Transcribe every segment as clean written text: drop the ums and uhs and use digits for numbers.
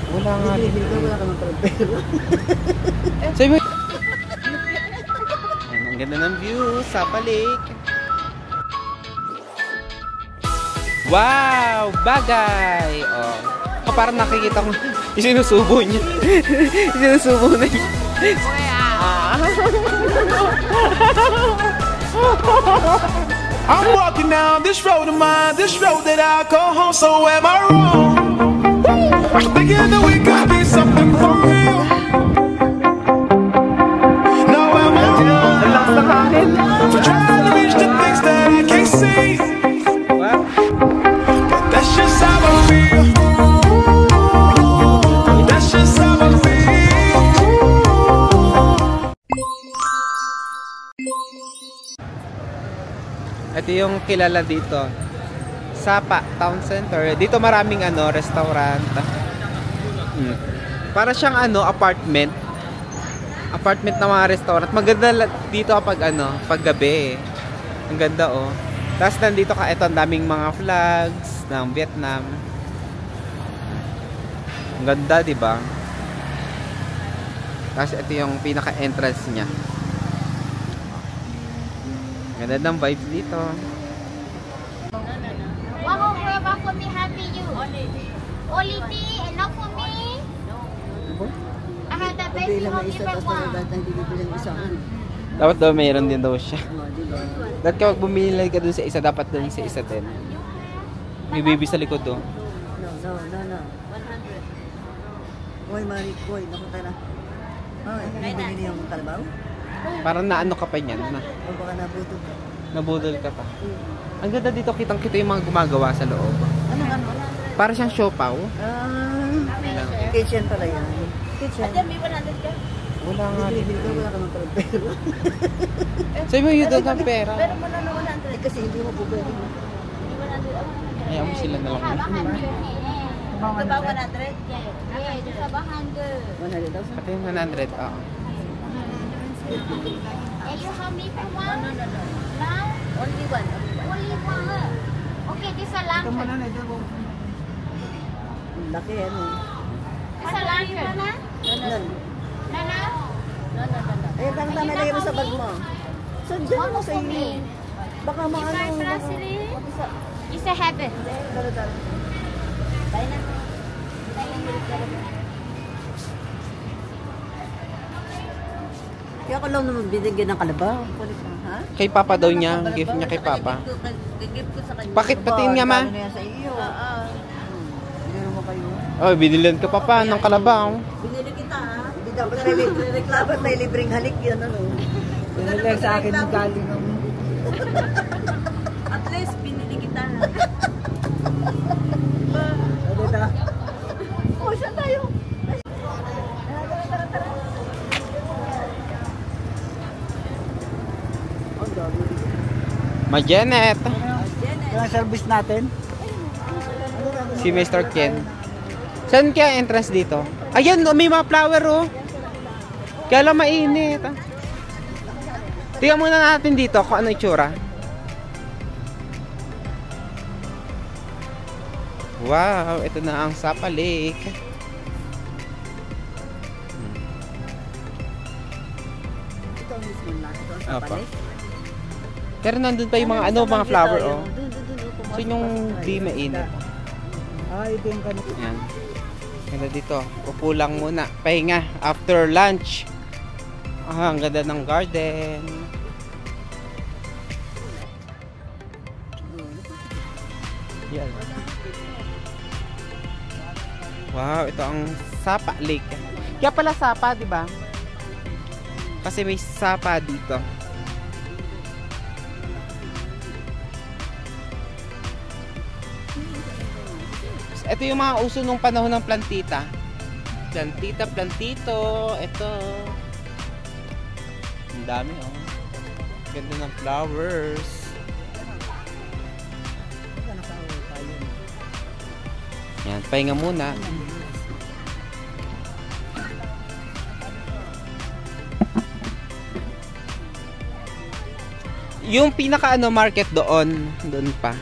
Wala nga din. Wala ka ng pera. Sabi mo. Ang ganda ng view sa Lake. Wow! Bagay! Oh. Parang nakikita ko. Isinusubo niya. Isinusubo na niya. I'm walking down this road of mine, this road that I call home, so am I wrong? Thinking that we could be something for real. No, am I wrong? For trying to reach the things that I can't see. But that's just how I feel. That's just how I feel. Ito yung kilala dito. Sapa Town Center. Dito maraming restaurant. Para siyang apartment. Apartment na mga restaurant. Maganda dito kapag pag gabi. Ang ganda oh. Tapos nandito ito ang daming mga flags ng Vietnam. Ang ganda, di ba? Tapos ito yung pinaka-entrance niya. Ganda ng vibes dito. Wow, for me, happy you. Only tea and not for me. I had that baby home different one. Dapat daw mayroon din daw siya. Dapat kapag bumili ka dun sa isa, dapat dun sa isa din. May baby sa likod do. No. 100. Uy, Marie, uy, nakunta na. Hindi yung kalabaw? Parang naano ka pa niyan na. O baka nabutol ka. Nabudol ka pa. Ang ganda dito, kitang-kita yung mga gumagawa sa loob. Ano? Para siyang siopaw. Kitchen pala yan. Kitchen. At may 100 ka? Wala nga din. Wala ka ng pera. Sabi mo, you don't have pera. Pero mo na 100. Kasi hindi mo po pwede. Ayaw mo sila na lang. Diba 100? Yeah, ito sa 100. 100,000? Pati yung 100, oo. And you have me for one? Now? Only one. Only one. Okay, this a lantern. Laki This a lantern. Nan. Nana? Ayun, tama nilagay mo sa bag mo. So, dyan mo sa iyo. Baka It's a habit. Tayo na. Kaya ako lang naman binigyan ng kalabaw. Ha? Kay Papa daw niya. Gift niya kay Papa. Gift ko sa kanya. Bakit patiin nga, ma? Ano yan sa iyo? Hindi mo kayo. Oh, binilan ka pa ng kalabaw. Binili kita ha? Hindi dapat reklamo may libreng halik yan Binili sa akin ng galing ng... At least binili kita ha? Ano ito? Oh, saan tayo? Tara. Ma Janet. Yung service natin? Si Mr. Ken. Saan kaya entrance dito? Ayan, may mga flower oh. Kaya lang mainit. Tingnan muna natin dito kung ano itsura. Wow, ito na ang Sapa Lake. Ito ang mismo na. Ito ang Sapa Lake. Pero nandun pa yung mga mga flower oh. So yung di mainit. Ito yung kanito. Ayan. Ganda dito. Upo lang muna. Pahinga after lunch. Ang ganda ng garden. Yan. Wow, ito ang Sapa Lake. Kaya pala Sapa, di ba? Kasi may Sapa dito. Ito yung mga uso nung panahon ng plantita. Plantito. Ito. Ang dami oh. Ganda ng flowers. Yan, pahinga muna. Yung pinaka market doon pa.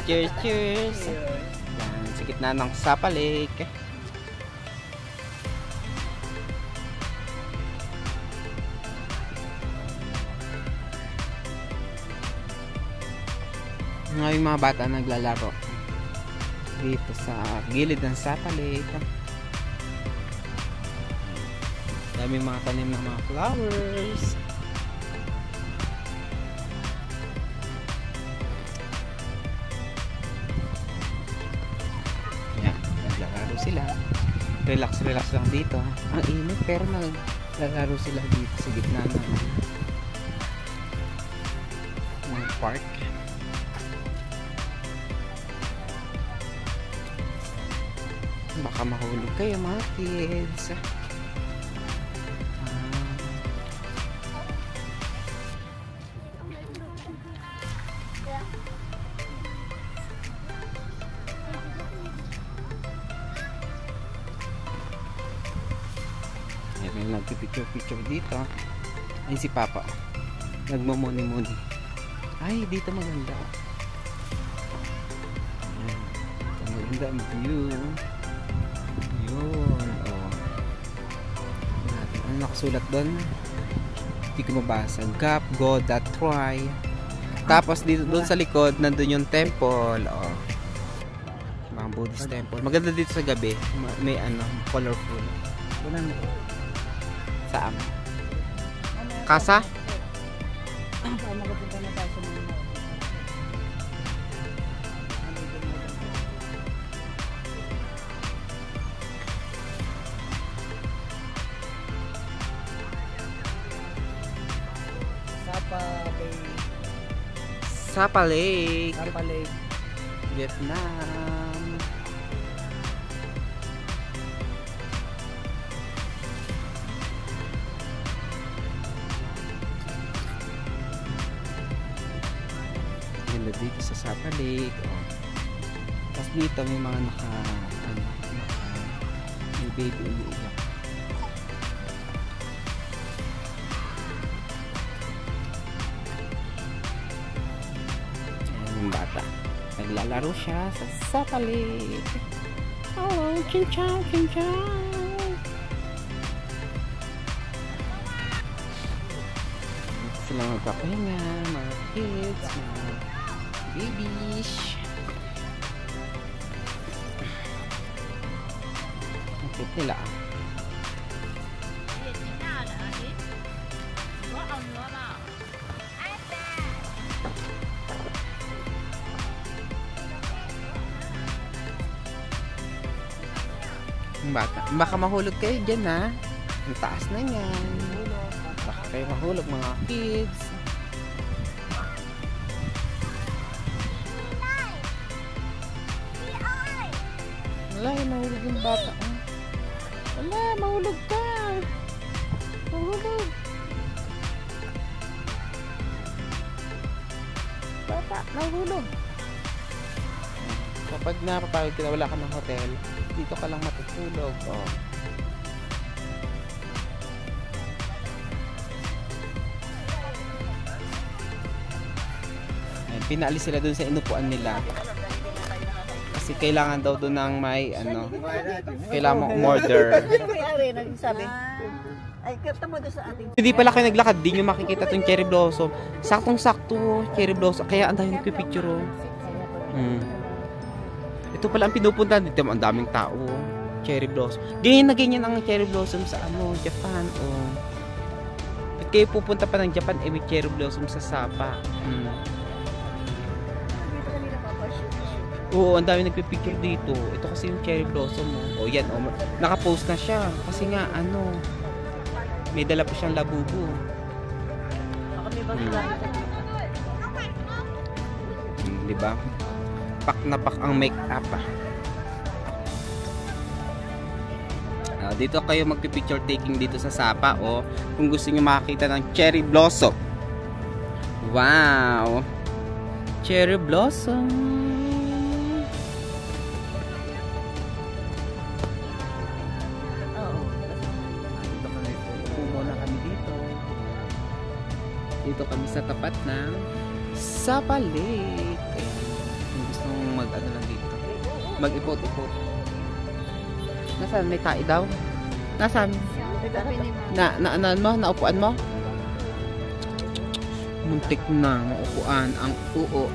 Cheers, cheers. Yan, sa gitna ng Sapa Lake. Ngayon mga bata naglalaro dito sa gilid ng Sapa Lake. Daming mga tanim ng mga flowers. Yan, naglalaro sila. Relax lang dito. Ang init pero naglalaro sila dito sa gitna ng park. Baka mahulog kayo mga kids. May nagpipicture dito. Ay si Papa nagmamuni-muni. Ay dito maganda. Maganda ang view. Yun, oh. Ano nakasulat doon? Hindi ko mabasa. Gap, go, that, try. Tapos dito doon sa likod nandun yung temple, oh. Mga Buddhist temple. Maganda dito sa gabi. May ano, colorful. Saan? Kasa? Sapa Lake. Sapa Lake. Vietnam. Ganda dito sa Sapa Lake. Oh. Tapos dito may mga may baby umiiyak. Bata. Naglalaro siya sa Sapa Lake. Oh, chin-chow, chin-chow. Sila magpapahinga, mga kids, mga babies. Ang cute nila. Bata. Baka mahulog kayo dyan ha. Ang taas na yan. Baka kayo mahulog mga kids. Wala, mahulog yung bata. Wala, mahulog ka. Mahulog. Bata, mahulog. Kapag napapagod ka na wala ka ng hotel, dito ka lang matutulog. Oh. Ayan, pinaalis sila dun sa inupuan nila. Kasi kailangan daw dun ng may ano, kailangan mo umorder. May-ari nagsabi. Ay, tamo doon sa ating. Hindi pala kayo naglakad, di nyo makikita itong cherry blossom. Saktong-sakto, cherry blossom. Kaya ang dami nagpipicture. Ito pala ang pinupuntahan dito. Ang daming tao. Cherry blossom. Ganyan na ganyan ang cherry blossom sa ano, Japan. Oh. At kayo pupunta pa ng Japan, may cherry blossom sa Sapa. Oo, ang dami nagpipicture dito. Ito kasi yung cherry blossom. Oh, yan. Oh, nakapost na siya. Kasi nga, ano, may dala pa siyang labubo. Diba? Pak na pak ang make-up. Dito kayo magpipicture taking dito sa Sapa. Oh, kung gusto niyo makakita ng cherry blossom. Wow! Cherry blossom! Dito kami sa tapat ng Sapa Lake. Ayan. mag-ipot-ipot. Nasaan? May tae daw? Nasaan? Naupuan mo? Muntik na maupuan ang uo.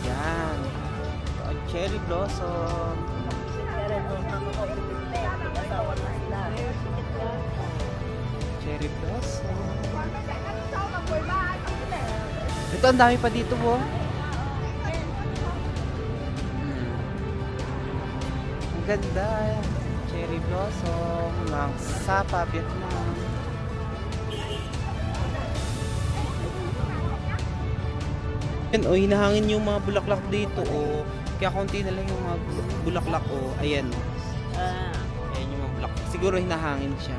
Yan. Ang cherry blossom. Cherry blossom. Ito, ang dami pa dito, po. Ang ganda. Cherry blossom ng Sapa, Vietnam. Yan, o, hinahangin yung mga bulaklak dito, o. Kaya konti na lang yung mga bulaklak, o. Ayan. Ayan yung mga bulaklak. Siguro hinahangin siya.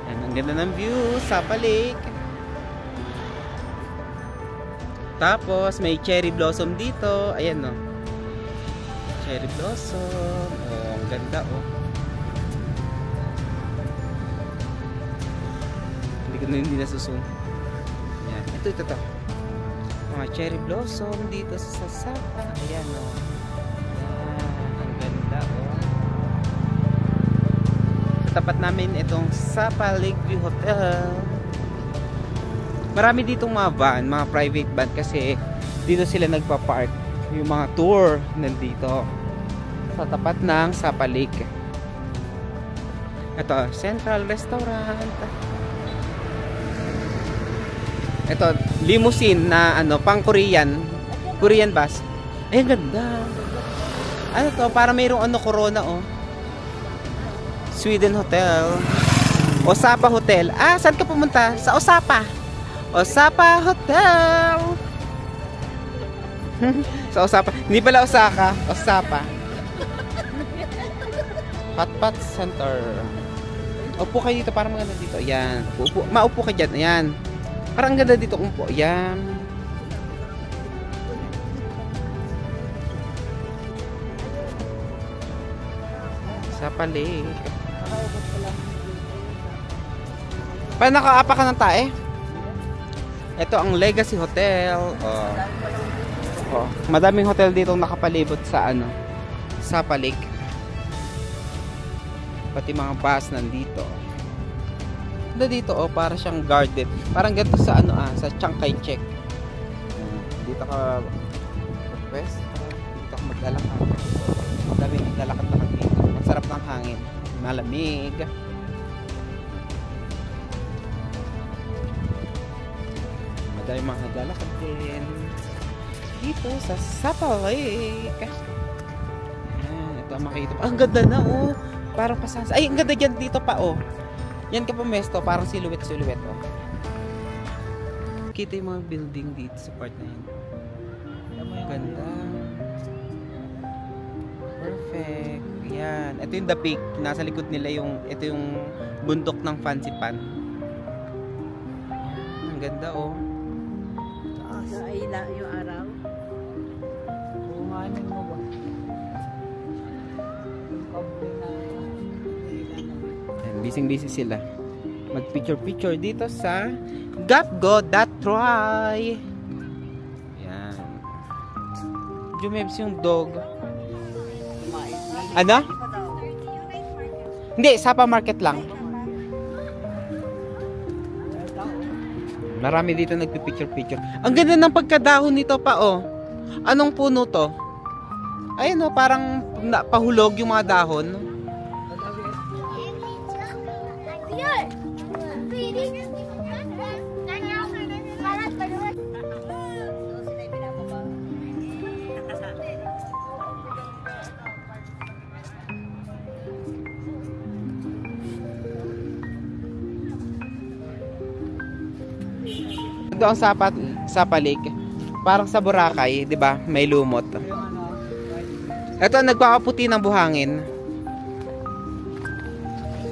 Yan, ang ganda ng view, Sapa Lake. Tapos, may cherry blossom dito. Ayan, no. Cherry blossom. Oh, ang ganda, oh. Hindi na susun. Yan. Ito. Mga cherry blossom dito sa Sapa. Ayan, oh. Yan. Ang ganda, oh. Sa tapat namin itong Sapa Lakeview Hotel. Marami ditong mga van, mga private van kasi dito sila nagpa-park. Yung mga tour nandito sa tapat ng Sapa Lake. Ito, Central Restaurant. Ito, limousine na ano, pang Korean bus. Ay, ganda. Ano to? Para mayroong ano, Corona, oh. Sweden Hotel. Osaka Hotel. Ah, saan ka pumunta? Sa Osaka. Osaka Hotel. Sa Osaka. Hindi pala Osaka. Osaka. Patpat Center. Upo kayo dito para maganda dito. Ayan. Maupo ka dyan. Ayan. Parang ganda dito umpo. Ayan. Sapa Lake. Pa nakaapa ka ng tae? Ito ang Legacy Hotel. Oh. Madaming hotel dito nakapalibot sa ano, Sapa Lake. Pati mga bus nandito. Dito, oh, para siyang garden. Parang ganito sa ano, sa Chiang Kai-shek. Dito ka west, dito ka maglalakad. Madaming maglalakad-lakad dito. Masarap ng hangin. Malamig. Madaming mga naglalakad din dito sa Sapa Lake. Ito ang makikita. Ang ganda na, oh. Parang pasas. Ay, ang ganda dyan dito pa, oh. Yan ka pumesto, parang silhouette, oh. Kita yung mga building dito sa part na yan. Ganda. Perfect. Yan. Ito yung The Peak. Nasa likod nila yung, ito yung bundok ng Fancy Pan. Ang ganda, oh. Ay, yung araw. Bumangan mo ba? Busy sila. Mag-picture dito sa Gapgo.Troy. Yan. Jumebs yung dog. Ano? Hindi, Sapa Market lang. Marami dito nagpipicture. Ang ganda ng pagkadahon nito pa, oh. Anong puno to? Ayun, oh, parang pahulog yung mga dahon. Ito ang Sapa Lake. Parang sa Boracay, 'di ba? May lumot. Ito nagpapaputi ng buhangin.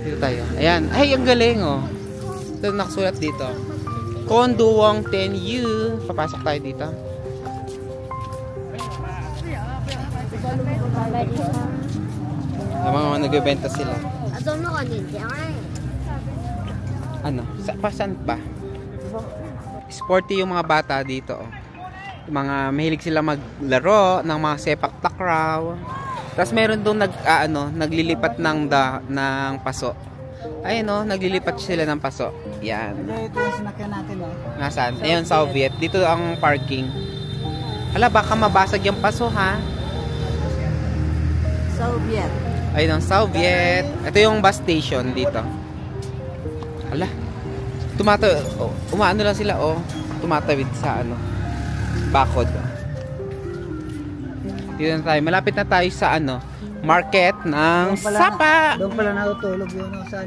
Dito tayo. Ayan. Ay, ang galing, oh. Ito nakasulat dito. Konduwang 10U. Papasok tayo dito. Mga nagbebenta sila. Ano? Saan pa? Sporty yung mga bata dito. Oh. Mga mahilig sila maglaro ng mga sepak takraw. Tapos meron doon naglilipat ng paso. Ayun oh, naglilipat sila ng paso. Yan. Ito yung sinakyan natin oh. Nasaan? Ayun, Soviet. Dito ang parking. Hala, baka mabasag yung paso ha. Soviet. Ayun ang Soviet. Ito yung bus station dito. Hala. Umaano lang sila oh. Tumatawid sa bakod. Dito na tayo. Malapit na tayo sa market ng Sapa. Doon pala natutulog yun sa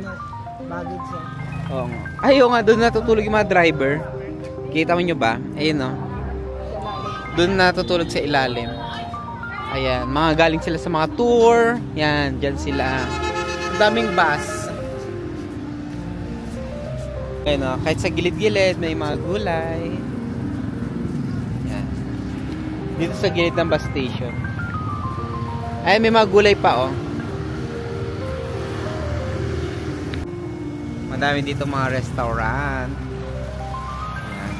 baggage siya. Oo nga. Ayaw nga, doon natutulog yung mga driver. Kita mo nyo ba? Ayun o. Doon natutulog sa ilalim. Ayan, mga galing sila sa mga tour. Yan, dyan sila. Ang daming bus. Ayun o, kahit sa gilid-gilid may mga gulay. Yan. Dito sa gilid ng bus station. Ay, may mga gulay pa oh. Madami dito mga restaurant. Ayan.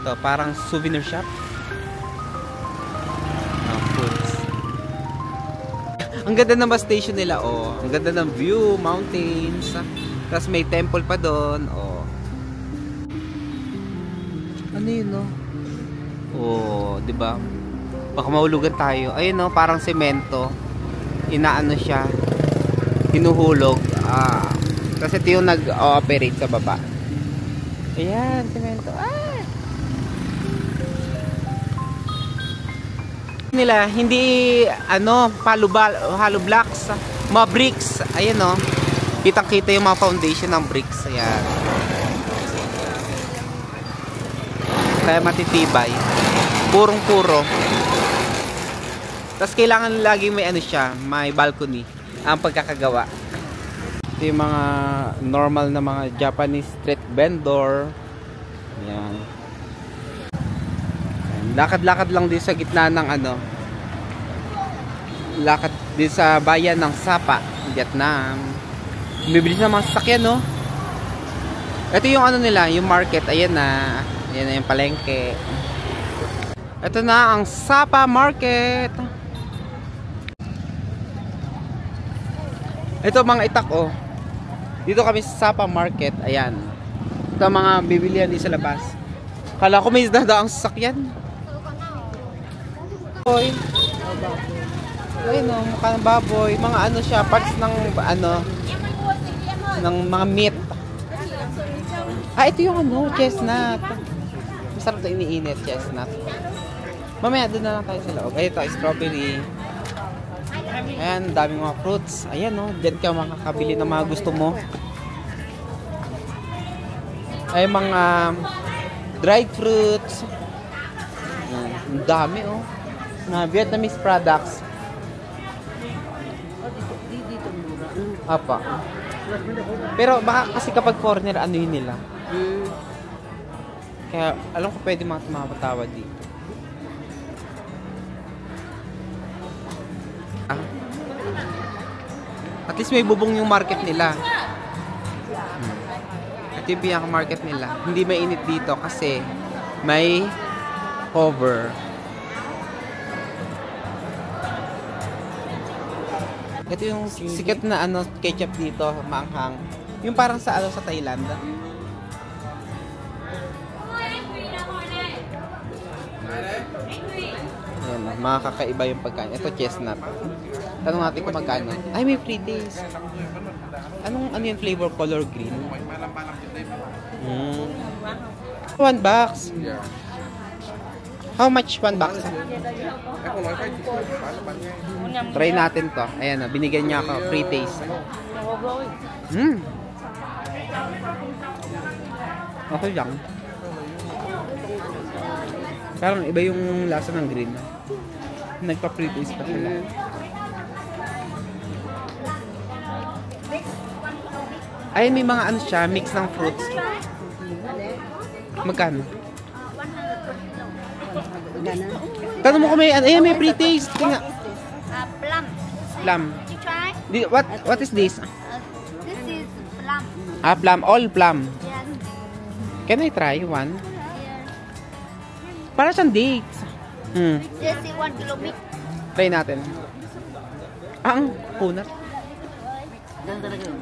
Ito, parang souvenir shop. Foods. Ang ganda ng bus station nila oh. Ang ganda ng view, mountains. Tapos may temple pa doon oh. Ano yun oh? Oh, 'di ba? Baka mahulugan tayo. Ayun no, parang semento. Inaano siya. Hinuhulog. Kasi ito yung nag-ooperate sa baba. Ayan, semento. Nila, hindi hollow blocks, mga bricks. Ayan no. Kitang-kita yung mga foundation ng bricks. Ayan. Kaya matitibay. Purong-puro. Tapos kailangan laging may may balcony ang pagkakagawa. Ito yung mga normal na mga Japanese street vendor. Ayan. Lakad-lakad lang din sa gitna ng lakad din sa bayan ng Sapa, Vietnam. Bibilis na mga sasakyan no. Ito yung nila, yung market. Ayan na. Ayan na yung palengke. Ito na ang Sapa Market. Ito mga itak oh. Dito kami sa Sapa Market. Ayan. Ito mga bibilihan din sa labas. Kala ko may dadaang sasakyan. Baboy. Ayun oh, mukha ng baboy. Mga siya, parts ng ng mga meat. Ito yung chestnut. Masarap na iniinit, chestnut. Mamaya doon na lang tayo sa loob. Ito, strawberry. Ayan, daming mga fruits. Ayan o, dyan ka makakabili ng mga gusto mo. Ay, mga dried fruits. Ayan, ang dami o. Mga Vietnamese products. Apa. Pero baka kasi kapag foreigner, yun nila. Kaya alam ko pwede mga tumawad dito. At least may bubong yung market nila. Ito yung pinaka-market nila. Hindi mainit dito kasi may cover. Ito yung sikat na ketchup dito, maanghang. Yung parang sa sa Thailand. Ayan, makakaiba yung pagkain. Ito chestnut. Tanong natin kung magkano. Ay, may free days. Ano yung flavor? Color green? $1. How much $1? Try natin to. Ayan, binigyan niya ako. Free taste. Okay lang. Parang iba yung lasa ng green. Nagpa-free taste pa sila. Ay, may mga siya, mix ng fruits. Magkano? Tanong mo kung may, ayan, may pre-taste. Tingnan. Plum. Plum. Did you try? What is this? This is plum. Plum. All plum. Yes. Can I try one? Yes. Para siyang dates. This is 1 kilo meat. Try natin. Ang kunat. Ganun talaga yun.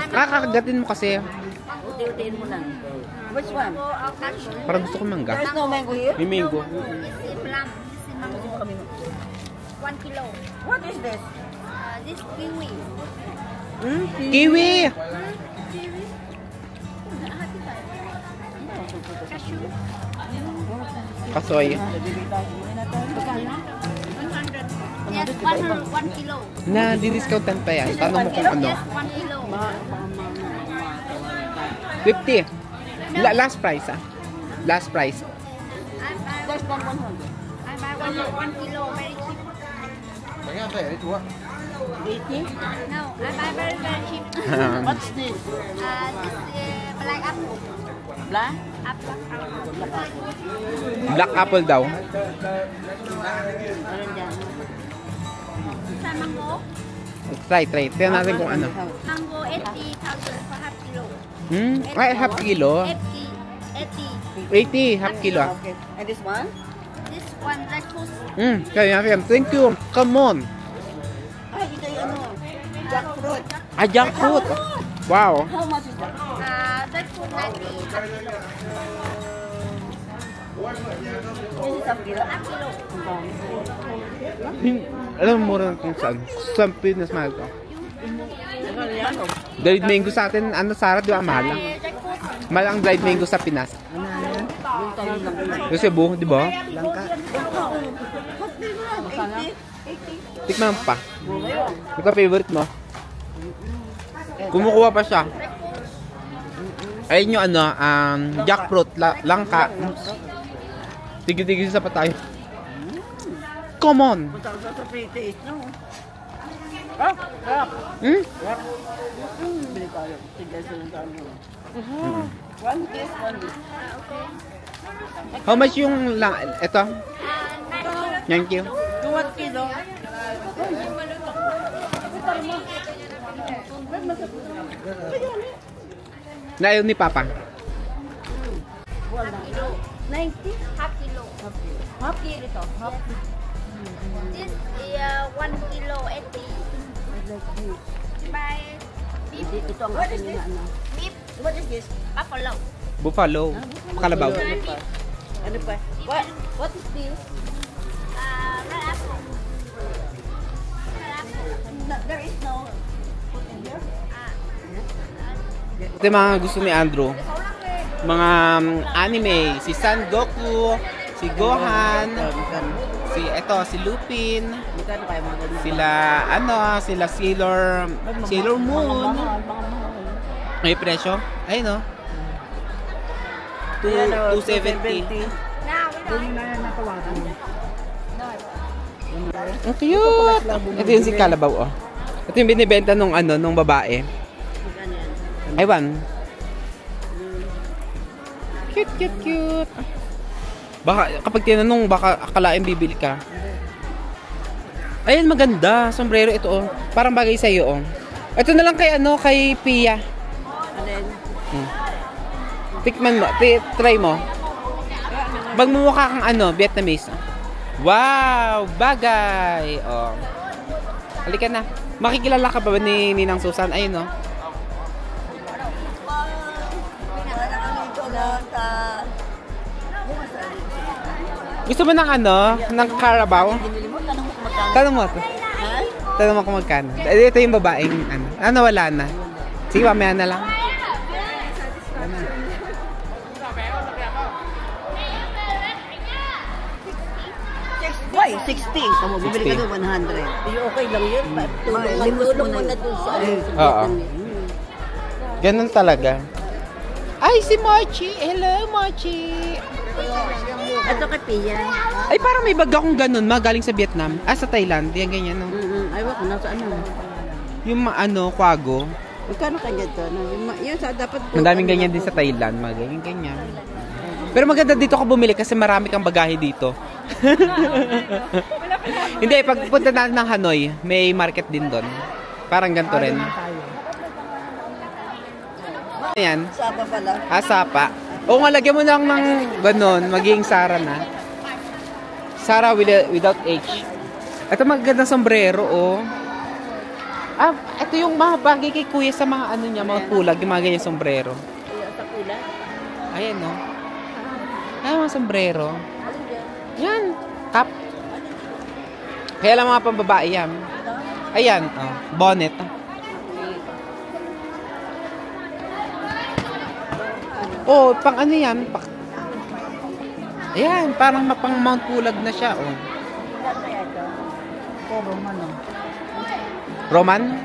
Kakagatin mo kasi. Uti-utiin mo lang. Which one? Parang gusto ko mangga. There's no mango here? May mango. This is plum. This is mango. 1 kilo. What is this? This kiwi. Kiwi! Kiwi. Cashew. Kasoy. 100. Yes, 1 kilo. Na, di-discountan pa yan. Tanong mo kung ano. Yes, 1 kilo. 50. Last price, ah. Last price. There's one 100. I buy 1 kilo, very cheap. 80? No, I buy very, very cheap. What's this? This is black apple. Black? Apple. Black apple daw. Meron dyan. Sa mango, Try. Tingnan natin kung ano. mango 80,000 for half kilo. Ay, half kilo. 80, 80. half kilo. Okay. And this one? This one, black fruit. Kaya natin. Thank you. Come on. Ay, ito yung ano. Jackfruit. Jackfruit. Wow. How much is that? Black fruit 90, half kilo. This is half kilo. Half kilo. Alam mo mura kung saan. Sa Pinas mahal to. Ano yan? Dried mango sa atin, ano Sarah, di ba mahal lang? Jackfruit. Mahal ang dried mango sa Pinas. Yung tayo lang. Yung Cebu, di ba? Langka. Tikman pa. Ito favorite mo. Kumukuha pa siya. Ayun yung ano, jackfruit, langka. Tigil-tigil sa pa tayo. Come on! Sa pre-taste, no? Ah, sarap. Bili tayo. Tigil sa lang tayo. One kiss, one kiss. How much yung ito? Thank you. 2 kilo. Naayaw ni Papa. 90? Half kilo. Half kilo ito. Half kilo. This is 1 kilo 80. Buy beef. Ito ang ating na ano. Beef. What is this? Buffalo. Buffalo. Kalabaw. Ano pa? What is this? Red apple. Red apple. There is no food in here? Ito yung mga gusto ni Andrew. Mga anime. Si Son Goku, si Gohan, si Lupin, sila Sailor Moon. May presyo? Ayun, no? 270. Ang cute! Ito yung si Kalabaw, oh. Ito yung binibenta nung babae. Aywan. Cute. Baka, kapag tinanong, baka akalain bibili ka. Ayun, maganda. Sombrero ito, oh. Parang bagay sa'yo, oh. Ito na lang kay Pia. Tikman mo, try mo. Magmumukha kang Vietnamese. Wow, bagay. Oh. Halika na. Makikilala ka ba ni Ninang Susan? Ayun, oh. Gusto mo ng Carabao? Tanong mo ito. Tanong mo kung magkano. Ito yung babaeng wala na. Sige, mamaya na lang. Why? 60. Kamo bibili ka doon 100. Okay lang yun. Tulong mo na doon sa Oo. Ganun talaga. Ay, si Mochi. Hello, Mochi. Ito kay Pia. Ay, parang may bag akong ganun, galing sa Vietnam. Sa Thailand. Yan, ganyan, no? Ay, wako, nasa ano? Yung kwago. Magkano kanya ito? Yun sa dapat po. Ang daming ganyan din sa Thailand, ganyan. Pero maganda dito ka bumili kasi marami kang bagahe dito. Hindi, pagpunta natin ng Hanoi, may market din doon. Parang ganito rin. Ayan. Sapa pala. Sapa. Oo nga, lagyan mo lang ng ganon, magiging Sarah na. Sarah without H. Ito magandang sombrero, oh. Ito yung mga bagay kay kuya sa mga ano niya, mga kulag, yung mga ganyan sombrero. Sa kulat? Ayan, no? Mga sombrero. Yan, cap. Kaya lang mga pambabae yan. Ayan, bonnet. Oh, pang ano yan? Ayan, parang mapang Mount Pulag na siya, oh. Roman?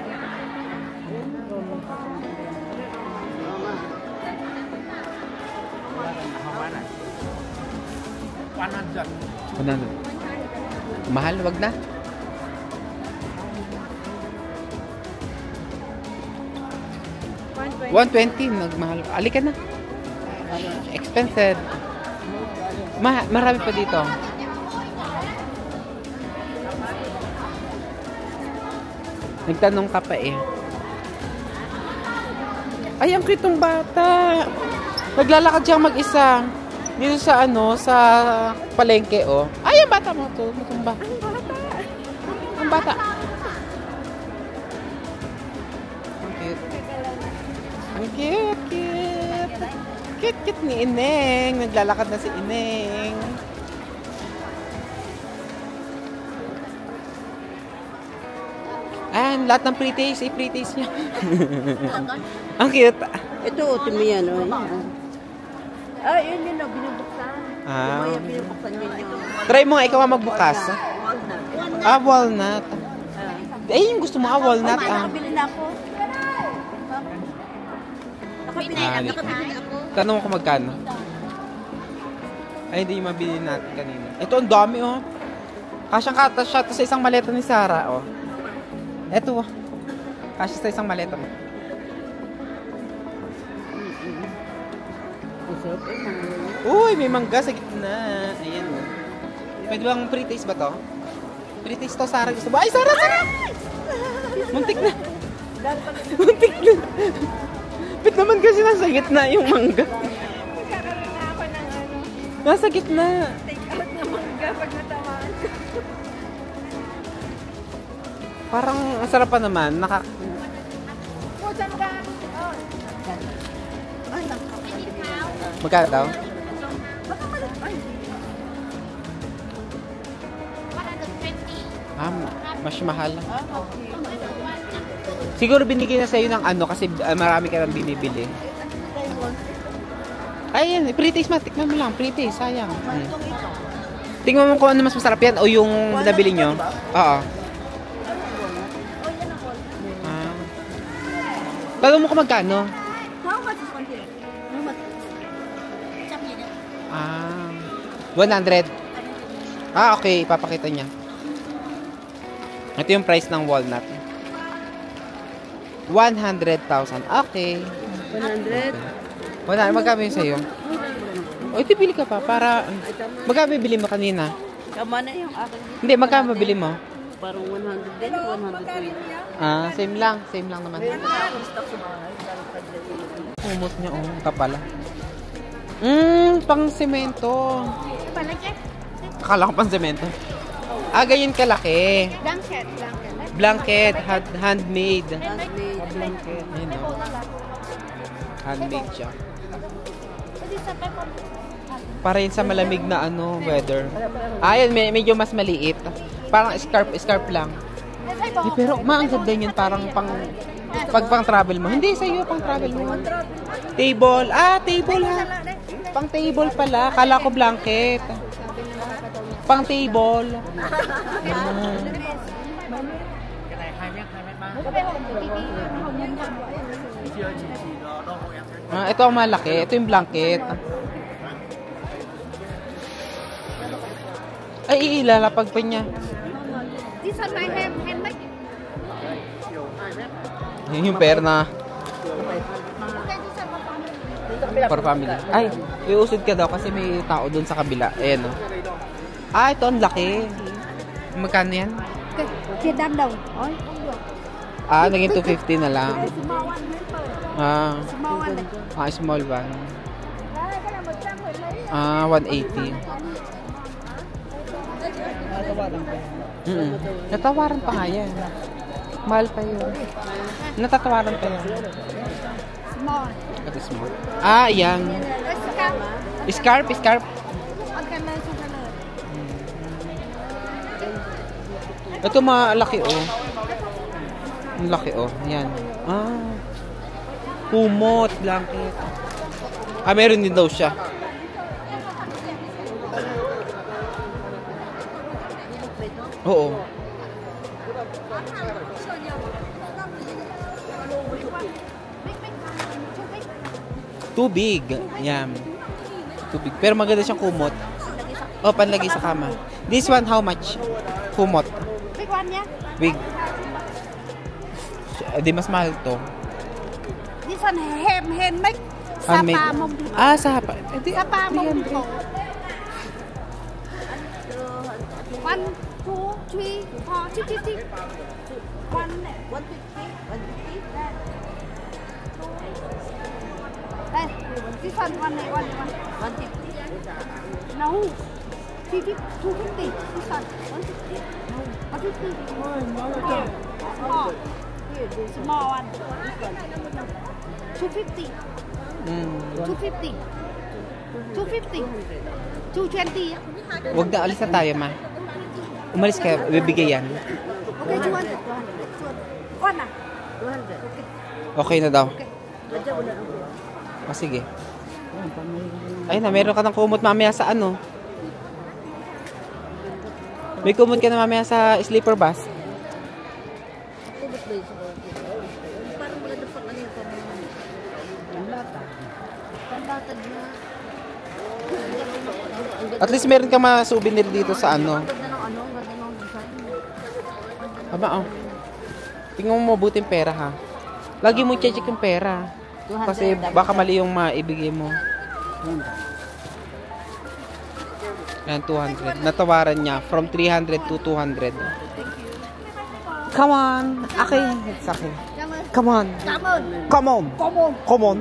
Mahal, wag na. $120, nagmahal. Alika na. Expensive. Marami pa dito. Nagtanong ka pa eh. Ay, ang cute ng bata. Naglalakad siya mag-isa. Dito sa ano, sa palengke, oh. Ay, ang bata mo to. Matumba. Ang bata. Ang cute. Ang cute, cute. Cute, cute ni Ineng. Naglalakad na si Ineng. Ayan, lahat ng pre-taste, pre-taste niya. Ang cute. Ito, timiyan, oh. Yun yun, binubuksan. Yung binubuksan yun yung... Try mo nga, ikaw ang magbukas. Walnut. Walnut. Yung gusto mo, walnut. Nakabili na ako. Nakabili na ako. Tanong ko magkano. Ay, hindi yung mabili natin kanina. Ito, ang dami, oh. Kasyang kata siya to sa isang maleta ni Sarah, oh. Ito, oh. Kasya sa isang maleta mo. Uy, may mangga sa gitna. Ayan, oh. Pwede bang pre-taste ba to? Pre-taste to, Sarah. Gusto ba? Ay, Sarah, Sarah! Muntik na. Muntik na. Ba't naman kasi nasa gitna yung mangga? Magkakaroon na ako ng ano, Nasa gitna. take out na mangga pag natamaan ko. Parang ang sarap pa naman. Saan ka? Magkano daw? 120. Mas mahal. Siguro binigyan na sa'yo ng ano kasi marami ka nang binibili. Ayun, pre-taste mo. Tikman mo lang. Pre-taste, sayang. Tingnan mo kung ano mas masarap yan o yung nabili nyo. Oo. Tanong mo kung magkano? How much is 1 kilo? 100. Okay, ipapakita niya. Ito yung price ng walnut. 100,000. Okay. 100. Magkano yun sa'yo? O, ito pili ka pa para... Magkano bibili mo kanina? Tama na yung akin. Hindi, magkano bibili mo? Parang 100 din, 120. Same lang. Same lang naman. Umot niya, oh. Kapala. Pang semento. Palagyan. Akala ko pang semento. Ganyan kalaki. Blanket. Blanket, handmade. Blanket. Ayun, oh. Handmade siya. Para yun sa malamig na weather. Ayan, medyo mas maliit. Parang scarf lang. Pero ang ganda yun, parang pang travel mo. Hindi, sa'yo pang travel mo. Table. Table ha. Pang table pala. Kala ko blanket. Pang table. Ito ang malaki. Ito yung blanket. Ay, ilalapag pa niya. These are my handbag. Yun yung pera na Okay, these are my family. for family. Ay, Iusod ka daw kasi may tao dun sa kabila. Ayan, oh. Ah, ito ang laki. Magkano yan? Chia đam đồng. Ôi, Ah, naging 250 na lang. small one mới thôi. Ah, Small one này. ah small van. Đấy, cái này 100 phải lấy. Ah, 180. Natawaran pa nga yan. Mahal pa yun. Natatawaran pa yan. Small. Ito small. Ah, yan. Cái Scarf, scarf. scarf. Ang color sa color. Ito malaki, oh. Ang laki, oh. Yan. Ah. Kumot, blanket. Ah, meron din daw siya. Oo. Tubig. Yan. Tubig. Pero maganda siyang kumot. Oh, panlagay sa kama. This one, how much? Kumot. Big one nhá. Big. Di mas mahal to. This one handmade. Handmade. Sapa mông thịt. Ah, sapa. Sapa mông thịt bò. 1, 2, 3, 4, 50. 1 này. 150. 150. Đây, this one này, 150. No. 250. This one. 150. No. 150. Small. Small one. 250. 250. 250. 220. Huwag na, alis na tayo, ma. Umalis ka, bibigay yan. Okay, 200. One na. Okay na daw. O, sige. Ay na, meron ka ng kumot mamaya sa ano. May kumot ka na mamaya sa sleeper bus. Parang maganda pang ano yung panlatag na. At least meron ka mga souvenir dito sa ano. Ganda ng ano, ganda ng design. Aba, oh. Tingnan mo mabuting pera, ha. Lagi mo check yung pera. Kasi baka mali yung maibigay mo. Yan, 200. Natawaran niya from 300 to 200. Come on. Okay. It's okay. Come on. Cảm ơn. Come on. Come on. Come on.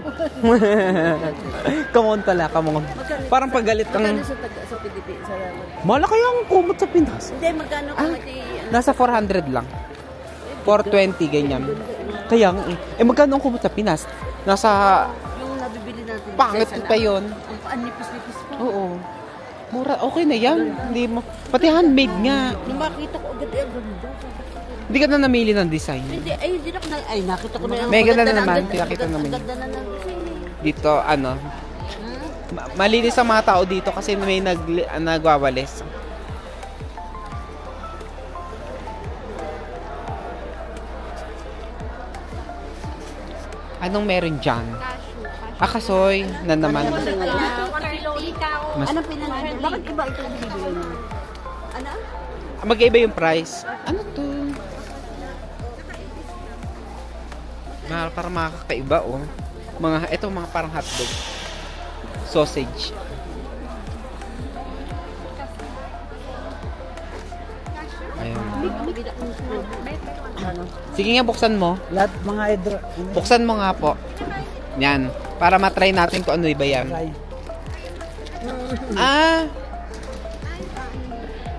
Come on pala. Come on. Parang paggalit kang... Magkano sa Pilipinas? Malaki ang kumot sa Pinas. Hindi, magkano kung ito Nasa 400 lang. 420, ganyan. Kaya, magkano ang kumot sa Pinas? Nasa... yung nabibili natin. Pangit pa yun. Ang nipis-nipis pa. Oo. Mura, okay na yan. Hindi mo... Pati handmade nga. Nung makita ko agad, ganda. Hindi ka na namili ng design. Hindi, hindi ako na... Ay, nakita ko na yung... May ganda na naman. Pinakita naman. Ganda na ng design. Dito, ano... Malinis ang mga tao dito kasi may nagwawalis. Anong meron dyan? Kasoy na naman. 1 kilo ikaw. Anong pinanalo? Bakit iba ito binibigay mo? Ano? Mag-iba yung price. Ano to? Parang makakaiba, oh. Ito mga parang hotdog. Sausage. Ayun. Sige nga, buksan mo. Lahat mga edro. Buksan mo nga po. Yan. Para matry natin kung ano iba yan. Ah!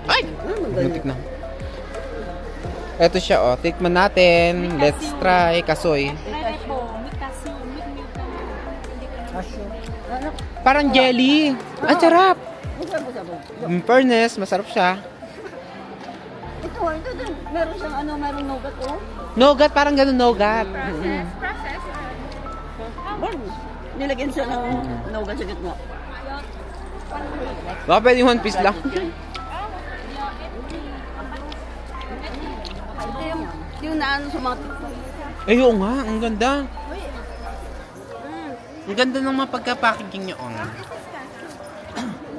Ay! Muntik na. Ito siya, oh. Tikman natin. Let's try. Kasoy. Parang jelly. Ang sarap. In fairness, masarap siya. Ito, din. Meron siyang ano, merong nougat, oh. Nougat, parang ganun nougat. Nilagyan siya ng nougat sa gitna. Baka pwede 1 piece lang. Ito yung naano sa mga... Ay, oo nga. Ang ganda. Ang ganda ng mga pagka-packaging niya. Mga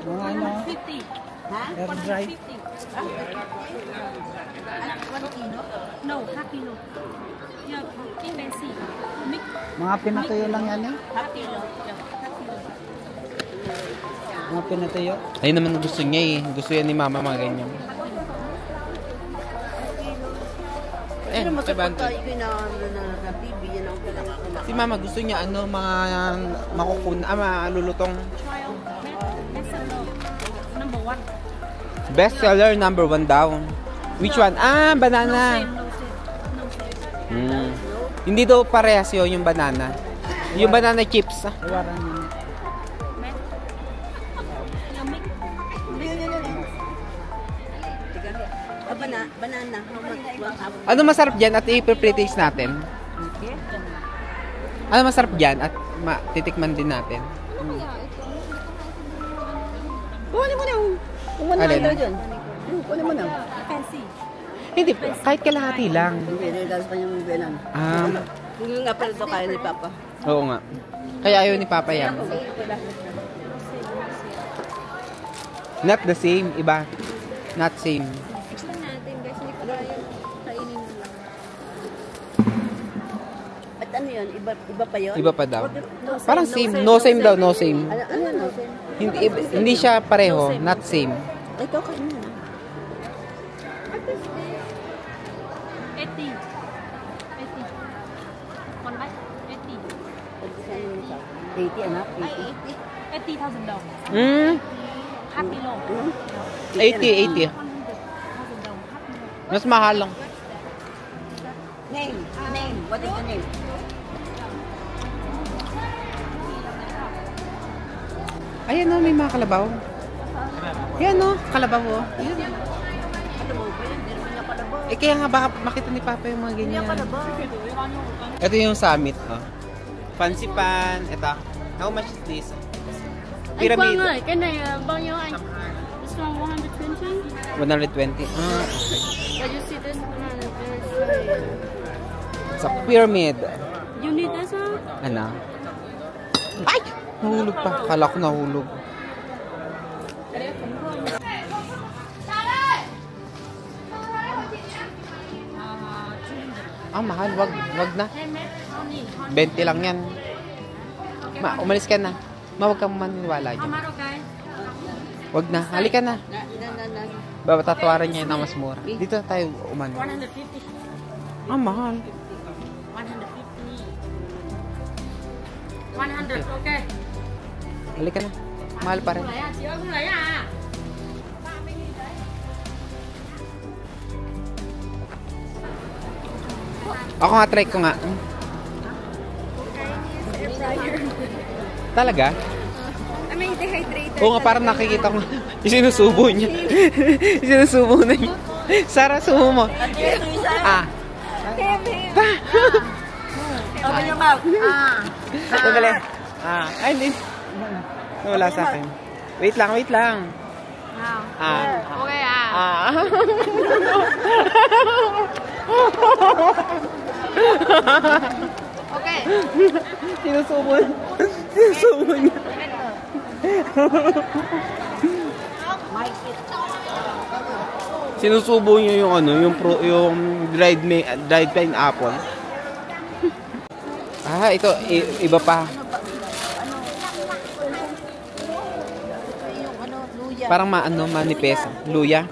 ano? 50. Ha? Air dry. 1 kilo? No, half kilo. Yeah, Mga pinatuyo lang yan eh. half kilo. Yeah, half kilo. Mga pinatayo. Ayun naman gusto niya eh. Gusto yan ni mama mga ganyan. Pero masapag 500. tayo na TV, yan ang pinakakulang. Si mama gusto niya ano, mga malulutong. Number 1. Bestseller number 1 daw. Which one? Ah, banana. Hindi daw parehas yun yung banana. Yung banana chips. Tawaran mo. Banana. Ano masarap dyan at i-pre-taste natin? Ano masarap dyan at titikman din natin? Kunin mo na. Kung wala Alin? na dyan. Kunin mo na. Fancy. Hindi, kahit kalahati lang. Hindi, nagdalas pa yung bilang. Hindi nga pala ito kaya ni Papa. Oo nga. Kaya ayaw ni Papa yan. Not the same, iba. Not same. At ano yun? Iba pa yun? Iba pa daw. Parang same. No same daw, no same. Ano no same? Hindi siya pareho, not same. Ito kayo na. 80. 80. One bite? 80. 80 anak? 80,000 daw. Half kilo. 80. 100,000 daw. Mas mahal lang. Name. What is the name? Ayan o, may mga kalabaw. Ayan o, kalabaw o. Eh kaya nga baka makita ni Papa yung mga ganyan. Ito yung summit. Oh. Fancy pan. Ito. How much is this? Pyramid. Cái này bao nhiêu anh? This one 120. 120. Ah, But you see this one? sa pyramid. You need this one? Ano? Ay! Nahulog pa. Kala ko nahulog. Mahal. Wag na. 20 lang yan. Umalis ka na. Huwag kang maniwala dyan. Wag na. Halika na. Babatawaran niya na mas mura. Dito tayo umano. 150. Mahal. 100, okay. Halika na. Mahal pa rin. Chị ơi, không lấy à? Ako nga, try ko nga. Talaga? I mean, dehydrated. Oo nga, parang nakikita ko. Isinusubo niya. Isinusubo na niya. Sarah, sumo mo. Open your mouth. Sandali. Ay, hindi. Wala sa akin. Wait lang. Okay, Okay. Sinusubo niya. Sinusubo niya yung ano, yung dried pineapple. Ito iba pa. Parang manipes. Luya.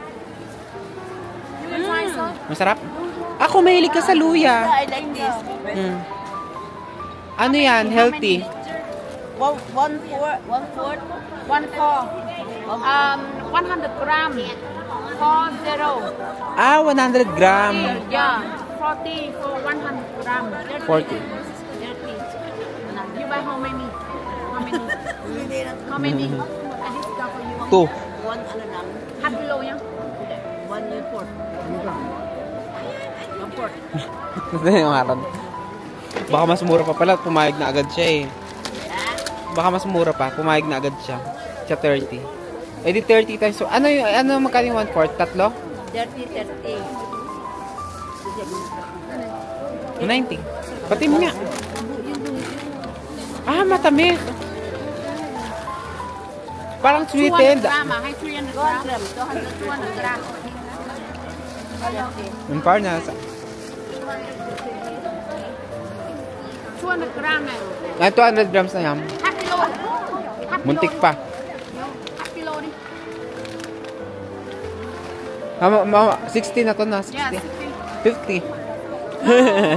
Masarap. Ako mahilig ka sa luya. I like this. Ano yan? Healthy. 1/4. 100 gram. 40. 100 gram. Yeah. 40 for 100 gram. 40. You buy how many? How many? And this for you. 2. One ano lang. Half kilo yan. 1/4. 1/4. Ito yung harap. Baka mas mura pa pala. Pumayag na agad siya eh. Baka mas mura pa. Pumayag na agad siya. Siya 30. Eh di 30 times. So, ano magkano yung 1/4? Tatlo? 30. 90. Pati mo nga. Matamis. Parang sweetened. 200 gram. Hay 300 gram. 200 gram. Yung parnas. 200 gram eh. 200 grams na yan. Half kilo. Muntik pa. 60 na to na. 60. Yeah, 50. 60.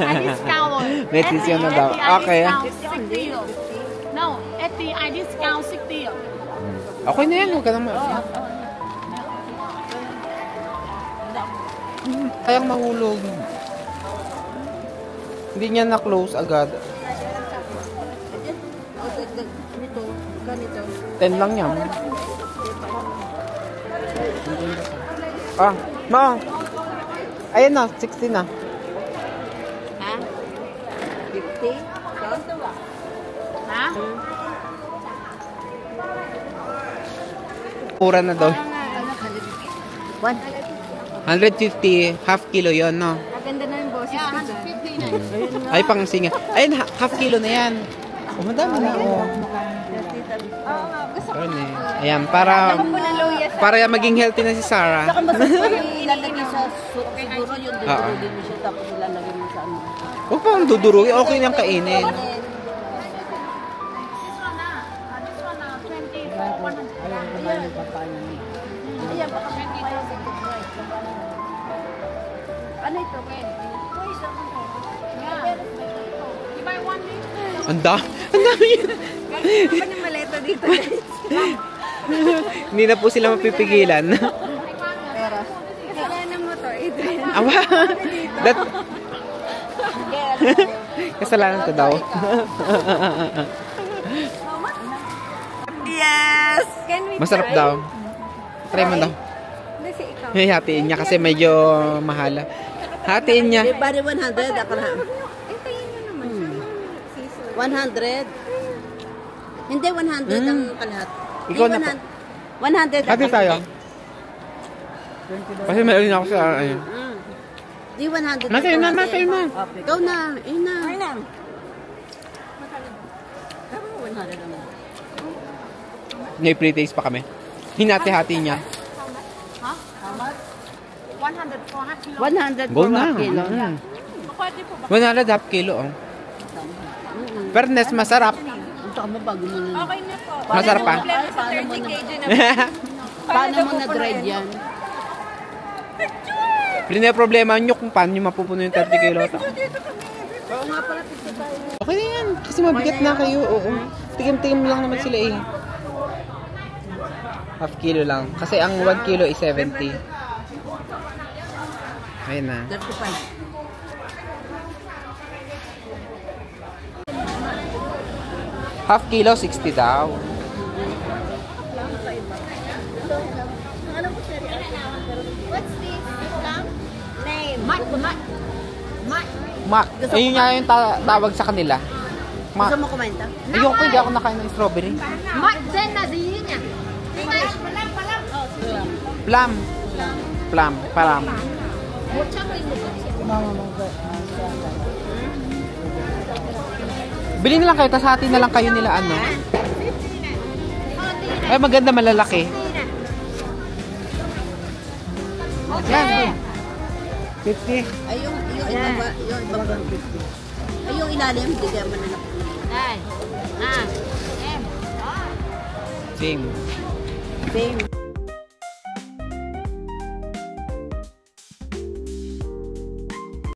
I discount. May discount na daw. Okay. I discount 60. No, at the I discount 60. Okay na yan. Huwag ka naman. Kayang mahulog. Hindi niya na-close agad. Nito, ganito. 10 lang yan. Ah, ma. Ayan na, 60 na. Ha? 50? Ha? Pura na daw. 150, half kilo yon, no? Maganda na yung boses Yeah, ko dyan. 150 na. Ay, pang singa. Ayun, half kilo na yan. Oh, madami na, oh. Ayun eh. Ayan, para maging healthy na si Sarah. Saka mas ilalagay sa soup siguro yung dudurugin mo siya tapos ilalagay mo sa ano. Huwag pang dudurugi. Okay lang kainin. This one, 20 for 100. Ayan, baka 20,000 to price. Ano ito, Ken? Yeah. You buy one liter. Ang dami yun. Ano yung maleta dito? Hindi na po sila mapipigilan. Pera. Kaya ng motor, Adrian. Awa. Kasalanan ko daw. Yes! Can we Masarap daw. Try mo daw. Hindi si ikaw. Ay, hatiin niya kasi medyo mahal. Hatiin niya. Bari 100, ako na. Hintayin nyo naman. 100? Hindi, 100 ang kalahat. Ikaw na po. 100. Hati tayo. Kasi meron ako sa ayun. Di 100. Nasa'yo na, nasa'yo na. Ikaw na. Ayun na. Ayun na. 100 naman. May pre-taste pa kami. Hinati-hati niya. Huh? How much? 100 for half kilo. 100 Go for na. half kilo. Pwede po ba? 100 half kilo. Oh. Fairness, masarap. Ang tama bago mo na. Okay na po. Masarap pa. Paano mo na-dried yan? Hindi na problema nyo kung paano nyo mapupuno yung 30 kilo. Oo nga pala, pizza tayo. Okay na yan. Kasi mabigat na kayo. Oo. Tigim-tigim lang naman sila eh. Half kilo lang. Kasi ang 1 kilo is 70. Ayun na. 35. Half kilo, 60 daw. What's this? Name. Mac. Ayun nga yung tawag sa kanila. Mac. Gusto mo kumenta? Ayoko, hindi ako nakain ng strawberry. Mak, then na di niya. Plum. Plum. Plum. Bili na lang kayo, tas hati na lang kayo nila ano. Ay, maganda malalaki. Yan. 50. Ay, yung ibaba, yung ibaba. Ay, yung ilalim, hindi kaya mananap. Sing. Same.